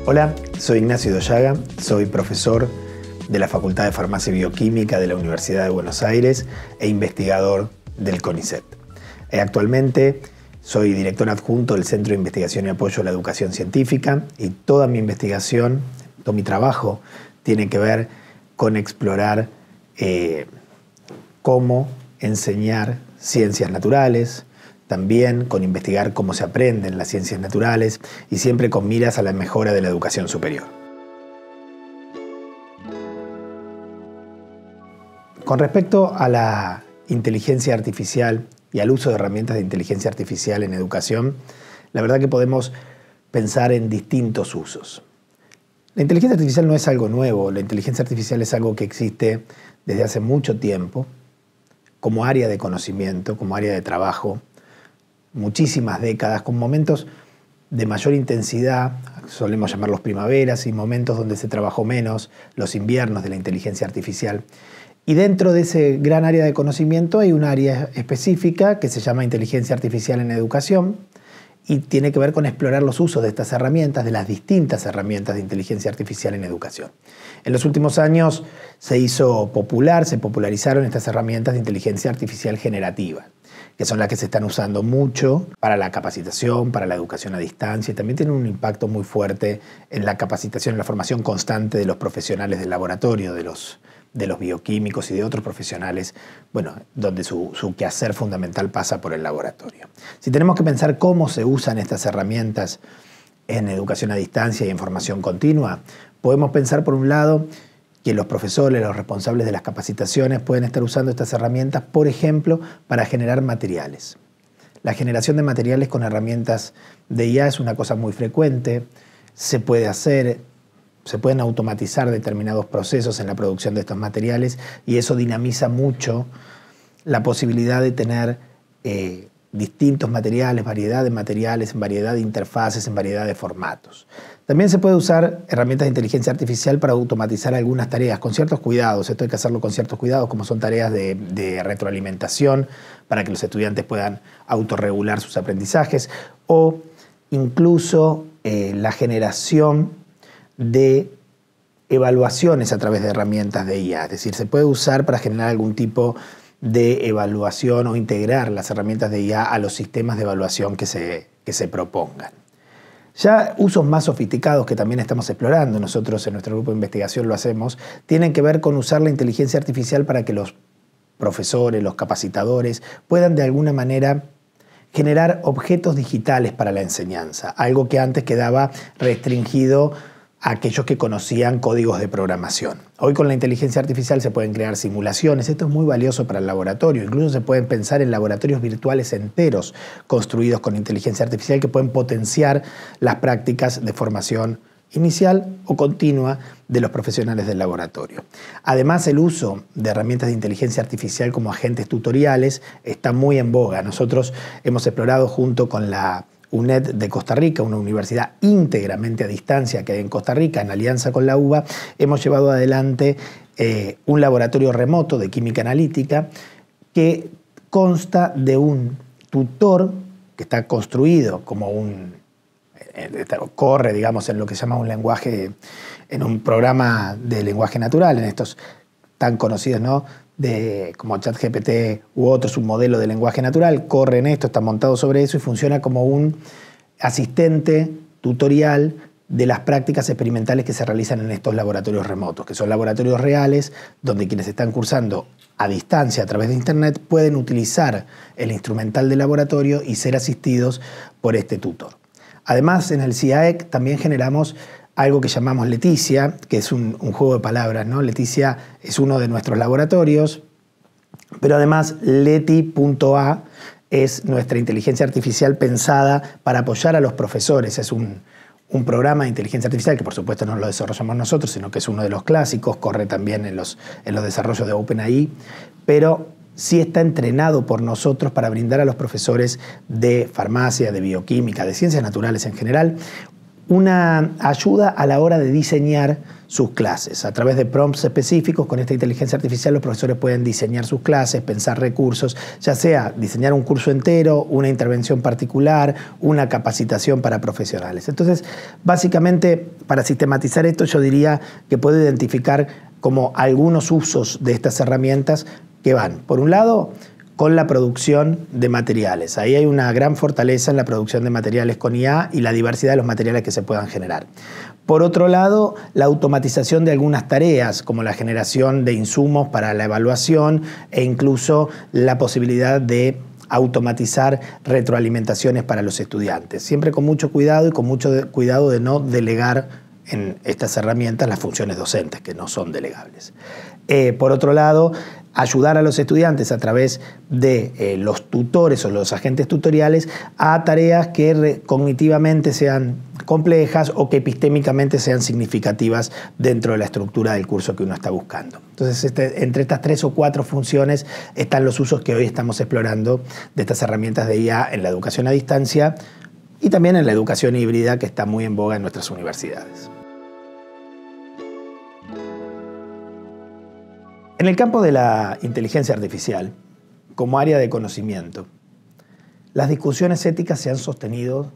Hola, soy Ignacio Doyaga, soy profesor de la Facultad de Farmacia y Bioquímica de la Universidad de Buenos Aires e investigador del CONICET. Actualmente soy director adjunto del Centro de Investigación y Apoyo a la Educación Científica y toda mi investigación, todo mi trabajo tiene que ver con explorar cómo enseñar ciencias naturales, también con investigar cómo se aprenden las ciencias naturales y siempre con miras a la mejora de la educación superior. Con respecto a la inteligencia artificial y al uso de herramientas de inteligencia artificial en educación, la verdad que podemos pensar en distintos usos. La inteligencia artificial no es algo nuevo, la inteligencia artificial es algo que existe desde hace mucho tiempo como área de conocimiento, como área de trabajo, muchísimas décadas, con momentos de mayor intensidad, solemos llamarlos primaveras, y momentos donde se trabajó menos, los inviernos de la inteligencia artificial. Y dentro de ese gran área de conocimiento hay un área específica que se llama inteligencia artificial en educación y tiene que ver con explorar los usos de estas herramientas, de las distintas herramientas de inteligencia artificial en educación. En los últimos años se popularizaron estas herramientas de inteligencia artificial generativa, que son las que se están usando mucho para la capacitación, para la educación a distancia, y también tienen un impacto muy fuerte en la capacitación, en la formación constante de los profesionales del laboratorio, de los bioquímicos y de otros profesionales, donde su quehacer fundamental pasa por el laboratorio. Si tenemos que pensar cómo se usan estas herramientas en educación a distancia y en formación continua, podemos pensar, por un lado, que los profesores, los responsables de las capacitaciones pueden estar usando estas herramientas, por ejemplo, para generar materiales. La generación de materiales con herramientas de IA es una cosa muy frecuente, se pueden automatizar determinados procesos en la producción de estos materiales y eso dinamiza mucho la posibilidad de tener distintos materiales, variedad de materiales, en variedad de interfaces, en variedad de formatos. También se puede usar herramientas de inteligencia artificial para automatizar algunas tareas con ciertos cuidados. Esto hay que hacerlo con ciertos cuidados, como son tareas de retroalimentación para que los estudiantes puedan autorregular sus aprendizajes o incluso la generación de evaluaciones a través de herramientas de IA. Es decir, se puede usar para generar algún tipo de evaluación o integrar las herramientas de IA a los sistemas de evaluación que se propongan. Ya usos más sofisticados que también estamos explorando, nosotros en nuestro grupo de investigación lo hacemos, tienen que ver con usar la inteligencia artificial para que los profesores, los capacitadores puedan de alguna manera generar objetos digitales para la enseñanza, algo que antes quedaba restringido a aquellos que conocían códigos de programación. Hoy con la inteligencia artificial se pueden crear simulaciones, esto es muy valioso para el laboratorio, incluso se pueden pensar en laboratorios virtuales enteros construidos con inteligencia artificial que pueden potenciar las prácticas de formación inicial o continua de los profesionales del laboratorio. Además, el uso de herramientas de inteligencia artificial como agentes tutoriales está muy en boga. Nosotros hemos explorado junto con la UNED de Costa Rica, una universidad íntegramente a distancia que hay en Costa Rica, en alianza con la UBA, hemos llevado adelante un laboratorio remoto de química analítica que consta de un tutor que está construido como corre, digamos, en lo que se llama un lenguaje, en un programa de lenguaje natural, en estos tan conocidos, ¿no?, como ChatGPT u otros, un modelo de lenguaje natural, corre en esto, está montado sobre eso y funciona como un asistente tutorial de las prácticas experimentales que se realizan en estos laboratorios remotos, que son laboratorios reales donde quienes están cursando a distancia a través de Internet pueden utilizar el instrumental del laboratorio y ser asistidos por este tutor. Además, en el CIAEC también generamos algo que llamamos Leticia, que es un juego de palabras, ¿no? Leticia es uno de nuestros laboratorios, pero además Leti.a es nuestra inteligencia artificial pensada para apoyar a los profesores. Es un programa de inteligencia artificial que por supuesto no lo desarrollamos nosotros, sino que es uno de los clásicos, corre también en los desarrollos de OpenAI, pero sí está entrenado por nosotros para brindar a los profesores de farmacia, de bioquímica, de ciencias naturales en general, una ayuda a la hora de diseñar sus clases. A través de prompts específicos, con esta inteligencia artificial, los profesores pueden diseñar sus clases, pensar recursos, ya sea diseñar un curso entero, una intervención particular, una capacitación para profesionales. Entonces, básicamente, para sistematizar esto, yo diría que puedo identificar como algunos usos de estas herramientas que van, por un lado, con la producción de materiales. Ahí hay una gran fortaleza en la producción de materiales con IA y la diversidad de los materiales que se puedan generar. Por otro lado, la automatización de algunas tareas, como la generación de insumos para la evaluación e incluso la posibilidad de automatizar retroalimentaciones para los estudiantes. Siempre con mucho cuidado y con mucho cuidado de no delegar en estas herramientas las funciones docentes, que no son delegables. Por otro lado, ayudar a los estudiantes a través de los tutores o los agentes tutoriales a tareas que cognitivamente sean complejas o que epistémicamente sean significativas dentro de la estructura del curso que uno está buscando. Entonces, entre estas 3 o 4 funciones están los usos que hoy estamos explorando de estas herramientas de IA en la educación a distancia y también en la educación híbrida, que está muy en boga en nuestras universidades. En el campo de la inteligencia artificial, como área de conocimiento, las discusiones éticas se han sostenido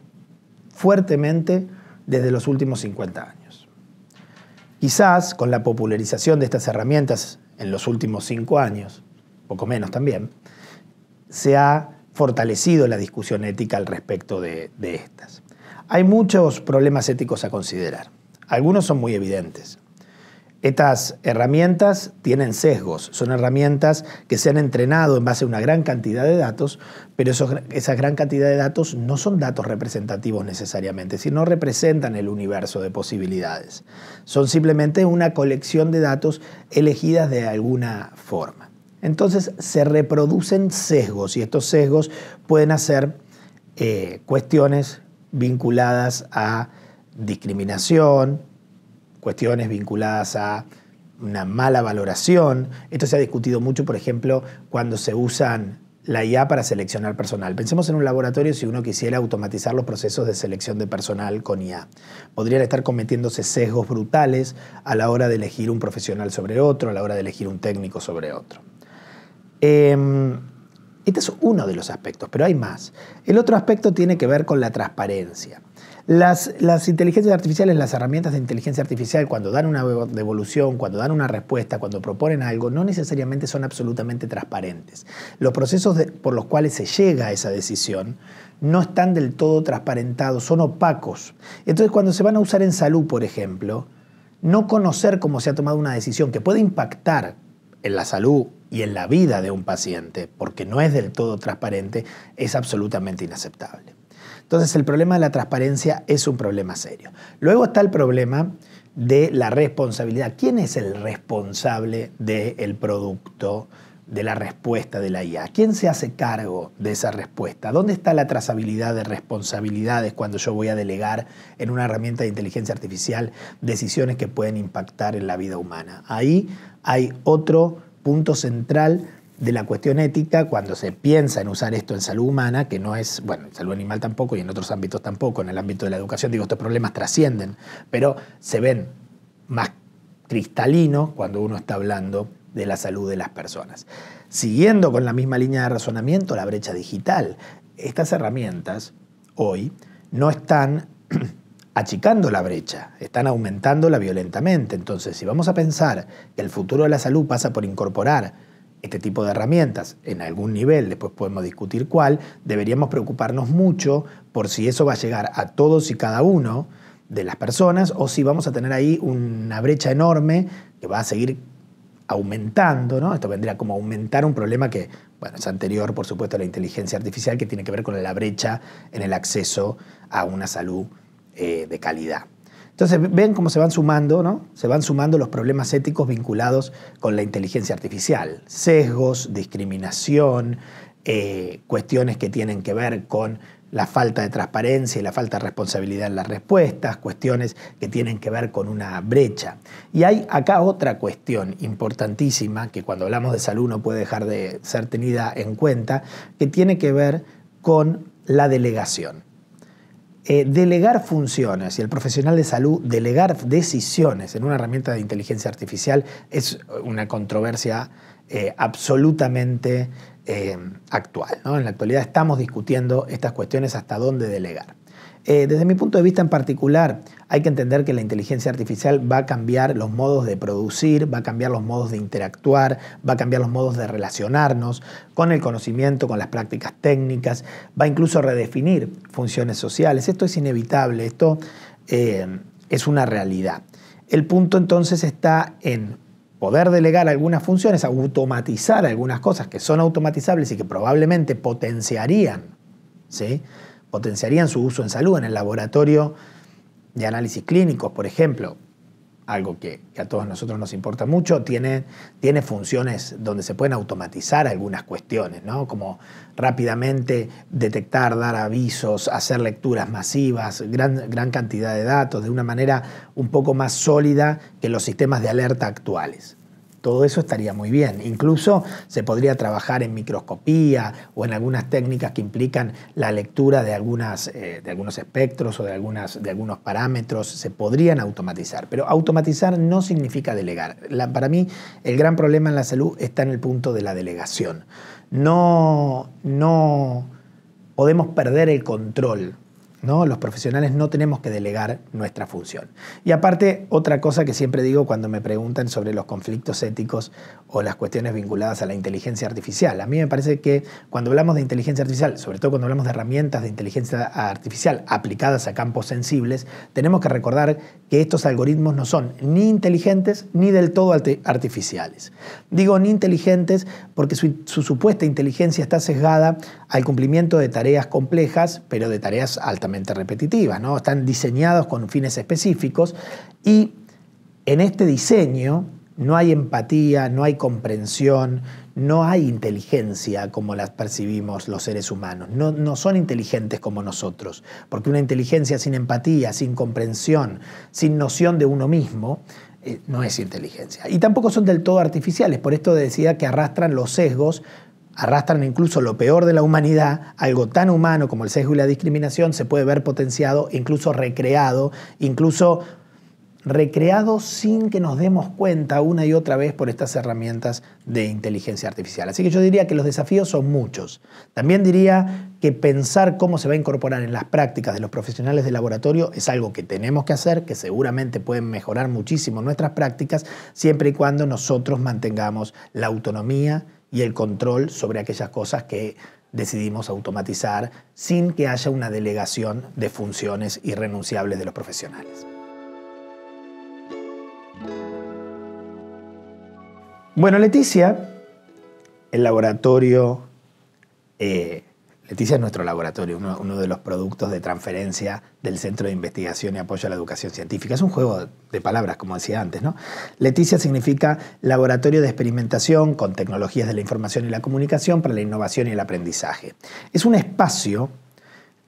fuertemente desde los últimos 50 años. Quizás con la popularización de estas herramientas en los últimos 5 años, poco menos también, se ha fortalecido la discusión ética al respecto de estas. Hay muchos problemas éticos a considerar. Algunos son muy evidentes. Estas herramientas tienen sesgos, son herramientas que se han entrenado en base a una gran cantidad de datos, pero esa gran cantidad de datos no son datos representativos necesariamente, sino representan el universo de posibilidades. Son simplemente una colección de datos elegidas de alguna forma. Entonces se reproducen sesgos y estos sesgos pueden hacer cuestiones vinculadas a discriminación, cuestiones vinculadas a una mala valoración. Esto se ha discutido mucho, por ejemplo, cuando se usan la IA para seleccionar personal. Pensemos en un laboratorio si uno quisiera automatizar los procesos de selección de personal con IA. Podrían estar cometiéndose sesgos brutales a la hora de elegir un profesional sobre otro, a la hora de elegir un técnico sobre otro. Este es uno de los aspectos, pero hay más. El otro aspecto tiene que ver con la transparencia. Las inteligencias artificiales, las herramientas de inteligencia artificial, cuando dan una devolución, cuando dan una respuesta, cuando proponen algo, no necesariamente son absolutamente transparentes. Los procesos por los cuales se llega a esa decisión no están del todo transparentados, son opacos. Entonces, cuando se van a usar en salud, por ejemplo, no conocer cómo se ha tomado una decisión que puede impactar en la salud y en la vida de un paciente, porque no es del todo transparente, es absolutamente inaceptable. Entonces, el problema de la transparencia es un problema serio. Luego está el problema de la responsabilidad. ¿Quién es el responsable del producto, de la respuesta de la IA? ¿Quién se hace cargo de esa respuesta? ¿Dónde está la trazabilidad de responsabilidades cuando yo voy a delegar en una herramienta de inteligencia artificial decisiones que pueden impactar en la vida humana? Ahí hay otro punto central de la cuestión ética cuando se piensa en usar esto en salud humana, que no es, bueno, en salud animal tampoco y en otros ámbitos tampoco, en el ámbito de la educación, digo, estos problemas trascienden, pero se ven más cristalinos cuando uno está hablando de la salud de las personas. Siguiendo con la misma línea de razonamiento, la brecha digital. Estas herramientas hoy no están achicando la brecha, están aumentándola violentamente. Entonces, si vamos a pensar que el futuro de la salud pasa por incorporar este tipo de herramientas en algún nivel, después podemos discutir cuál, deberíamos preocuparnos mucho por si eso va a llegar a todos y cada uno de las personas o si vamos a tener ahí una brecha enorme que va a seguir aumentando, ¿no? Esto vendría como aumentar un problema que, bueno, es anterior, por supuesto, a la inteligencia artificial, que tiene que ver con la brecha en el acceso a una salud de calidad. Entonces, ven cómo se van sumando, ¿no? Se van sumando los problemas éticos vinculados con la inteligencia artificial. Sesgos, discriminación, cuestiones que tienen que ver con la falta de transparencia y la falta de responsabilidad en las respuestas, cuestiones que tienen que ver con una brecha. Y hay acá otra cuestión importantísima que cuando hablamos de salud no puede dejar de ser tenida en cuenta, que tiene que ver con la delegación. Delegar funciones y el profesional de salud delegar decisiones en una herramienta de inteligencia artificial es una controversia absolutamente actual, ¿no? En la actualidad estamos discutiendo estas cuestiones hasta dónde delegar. Desde mi punto de vista en particular, hay que entender que la inteligencia artificial va a cambiar los modos de producir, va a cambiar los modos de interactuar, va a cambiar los modos de relacionarnos con el conocimiento, con las prácticas técnicas, va a incluso redefinir funciones sociales. Esto es inevitable, esto es una realidad. El punto entonces está en poder delegar algunas funciones, automatizar algunas cosas que son automatizables y que probablemente potenciarían, ¿sí? Potenciarían su uso en salud, en el laboratorio de análisis clínicos, por ejemplo, algo que a todos nosotros nos importa mucho, tiene funciones donde se pueden automatizar algunas cuestiones, ¿no? Como rápidamente detectar, dar avisos, hacer lecturas masivas, gran cantidad de datos, de una manera un poco más sólida que los sistemas de alerta actuales. Todo eso estaría muy bien. Incluso se podría trabajar en microscopía o en algunas técnicas que implican la lectura de algunos espectros o de algunos parámetros. Se podrían automatizar, pero automatizar no significa delegar. Para mí, el gran problema en la salud está en el punto de la delegación. No podemos perder el control, ¿no? Los profesionales no tenemos que delegar nuestra función. Y aparte, otra cosa que siempre digo cuando me preguntan sobre los conflictos éticos o las cuestiones vinculadas a la inteligencia artificial. A mí me parece que cuando hablamos de inteligencia artificial, sobre todo cuando hablamos de herramientas de inteligencia artificial aplicadas a campos sensibles, tenemos que recordar que estos algoritmos no son ni inteligentes ni del todo artificiales. Digo ni inteligentes porque su supuesta inteligencia está sesgada al cumplimiento de tareas complejas, pero de tareas altamente repetitivas, ¿no? Están diseñados con fines específicos y en este diseño no hay empatía, no hay comprensión, no hay inteligencia como las percibimos los seres humanos. No son inteligentes como nosotros, porque una inteligencia sin empatía, sin comprensión, sin noción de uno mismo, no es inteligencia. Y tampoco son del todo artificiales, por esto decía que arrastran los sesgos, arrastran incluso lo peor de la humanidad, algo tan humano como el sesgo y la discriminación se puede ver potenciado, incluso recreado sin que nos demos cuenta una y otra vez por estas herramientas de inteligencia artificial. Así que yo diría que los desafíos son muchos. También diría que pensar cómo se va a incorporar en las prácticas de los profesionales de laboratorio es algo que tenemos que hacer, que seguramente pueden mejorar muchísimo nuestras prácticas, siempre y cuando nosotros mantengamos la autonomía y el control sobre aquellas cosas que decidimos automatizar sin que haya una delegación de funciones irrenunciables de los profesionales. Bueno, Leticia, el laboratorio, Leticia es nuestro laboratorio, uno de los productos de transferencia del Centro de Investigación y Apoyo a la Educación Científica. Es un juego de palabras, como decía antes, ¿no? Leticia significa Laboratorio de Experimentación con Tecnologías de la Información y la Comunicación para la Innovación y el Aprendizaje. Es un espacio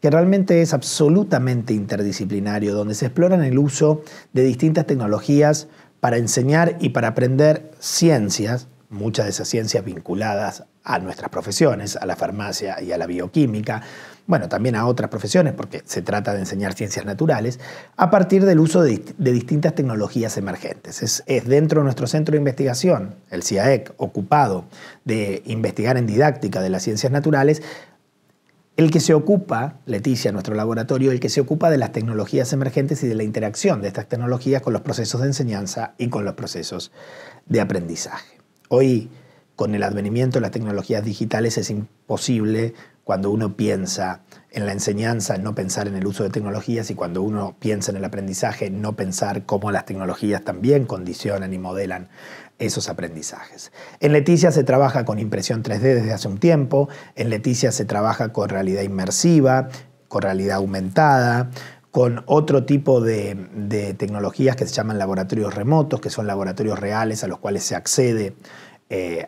que realmente es absolutamente interdisciplinario, donde se exploran el uso de distintas tecnologías para enseñar y para aprender ciencias, muchas de esas ciencias vinculadas a nuestras profesiones, a la farmacia y a la bioquímica, bueno, también a otras profesiones porque se trata de enseñar ciencias naturales, a partir del uso de distintas tecnologías emergentes. Es dentro de nuestro centro de investigación, el CIAEC, ocupado de investigar en didáctica de las ciencias naturales, el que se ocupa, Leticia, nuestro laboratorio, el que se ocupa de las tecnologías emergentes y de la interacción de estas tecnologías con los procesos de enseñanza y con los procesos de aprendizaje. Hoy, con el advenimiento de las tecnologías digitales, es imposible, cuando uno piensa en la enseñanza, no pensar en el uso de tecnologías, y cuando uno piensa en el aprendizaje, no pensar cómo las tecnologías también condicionan y modelan esos aprendizajes. En Leticia se trabaja con impresión 3D desde hace un tiempo, en Leticia se trabaja con realidad inmersiva, con realidad aumentada, con otro tipo de tecnologías que se llaman laboratorios remotos, que son laboratorios reales a los cuales se accede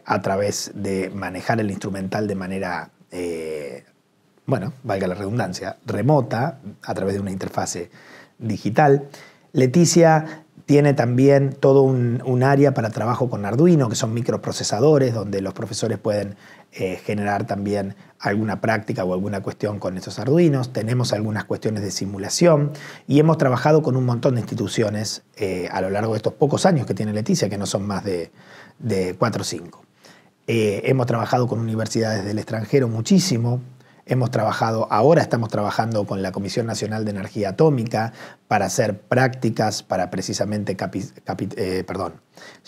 a través de manejar el instrumental de manera bueno, valga la redundancia, remota, a través de una interfase digital. Leticia tiene también todo un área para trabajo con Arduino, que son microprocesadores, donde los profesores pueden generar también alguna práctica o alguna cuestión con estos Arduinos. Tenemos algunas cuestiones de simulación y hemos trabajado con un montón de instituciones a lo largo de estos pocos años que tiene Leticia, que no son más de 4 o 5. Hemos trabajado con universidades del extranjero muchísimo. Ahora estamos trabajando con la Comisión Nacional de Energía Atómica para hacer prácticas, para precisamente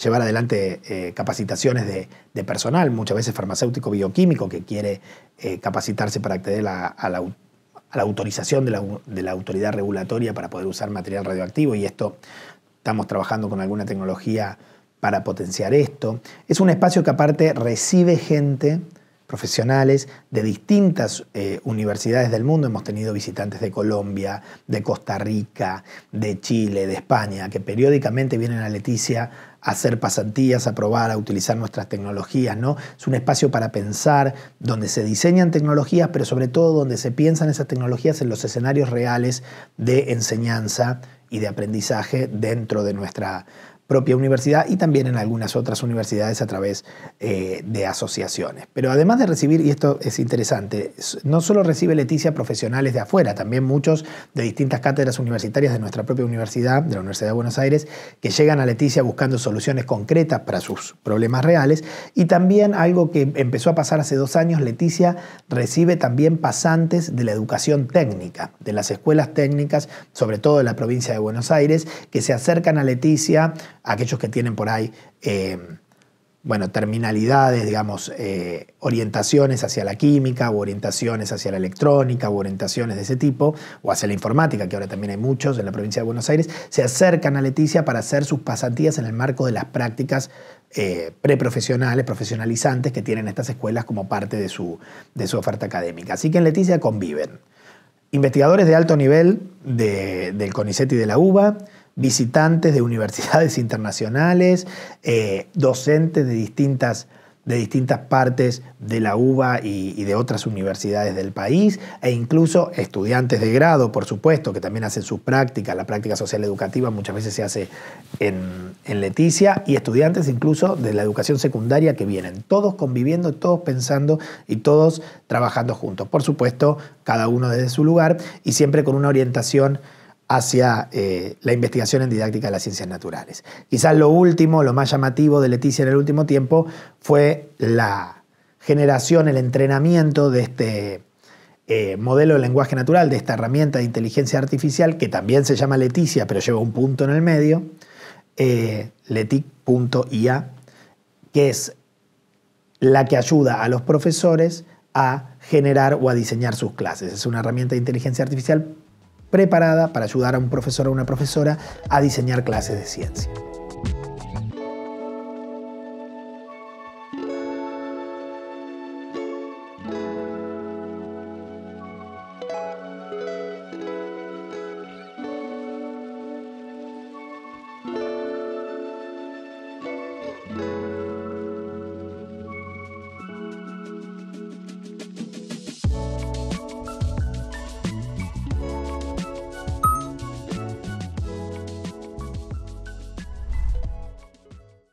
llevar adelante capacitaciones de personal, muchas veces farmacéutico bioquímico, que quiere capacitarse para acceder a la autorización de la autoridad regulatoria para poder usar material radioactivo, y esto estamos trabajando con alguna tecnología para potenciar esto. Es un espacio que aparte recibe gente, profesionales de distintas universidades del mundo. Hemos tenido visitantes de Colombia, de Costa Rica, de Chile, de España, que periódicamente vienen a Leticia a hacer pasantías, a probar, a utilizar nuestras tecnologías, ¿no? Es un espacio para pensar, donde se diseñan tecnologías, pero sobre todo donde se piensan esas tecnologías en los escenarios reales de enseñanza y de aprendizaje dentro de nuestra propia universidad y también en algunas otras universidades a través de asociaciones. Pero además de recibir, y esto es interesante, no solo recibe Leticia profesionales de afuera, también muchos de distintas cátedras universitarias de nuestra propia universidad, de la Universidad de Buenos Aires, que llegan a Leticia buscando soluciones concretas para sus problemas reales. Y también algo que empezó a pasar hace 2 años, Leticia recibe también pasantes de la educación técnica, de las escuelas técnicas, sobre todo de la provincia de Buenos Aires, que se acercan a Leticia, aquellos que tienen por ahí, terminalidades, digamos, orientaciones hacia la química, o orientaciones hacia la electrónica, o orientaciones de ese tipo, o hacia la informática, que ahora también hay muchos en la provincia de Buenos Aires, se acercan a Leticia para hacer sus pasantías en el marco de las prácticas preprofesionales, profesionalizantes que tienen estas escuelas como parte de su oferta académica. Así que en Leticia conviven investigadores de alto nivel del CONICET y de la UBA, visitantes de universidades internacionales, docentes de distintas partes de la UBA y de otras universidades del país, e incluso estudiantes de grado, por supuesto, que también hacen sus prácticas. La práctica social educativa muchas veces se hace en Leticia, y estudiantes incluso de la educación secundaria que vienen, todos conviviendo, todos pensando y todos trabajando juntos. Por supuesto, cada uno desde su lugar y siempre con una orientación hacia la investigación en didáctica de las ciencias naturales. Quizás lo último, lo más llamativo de Leticia en el último tiempo fue la generación, el entrenamiento de este modelo de lenguaje natural, de esta herramienta de inteligencia artificial, que también se llama Leticia, pero lleva un punto en el medio, letic.ia, que es la que ayuda a los profesores a generar o a diseñar sus clases. Es una herramienta de inteligencia artificial preparada para ayudar a un profesor o una profesora a diseñar clases de ciencia.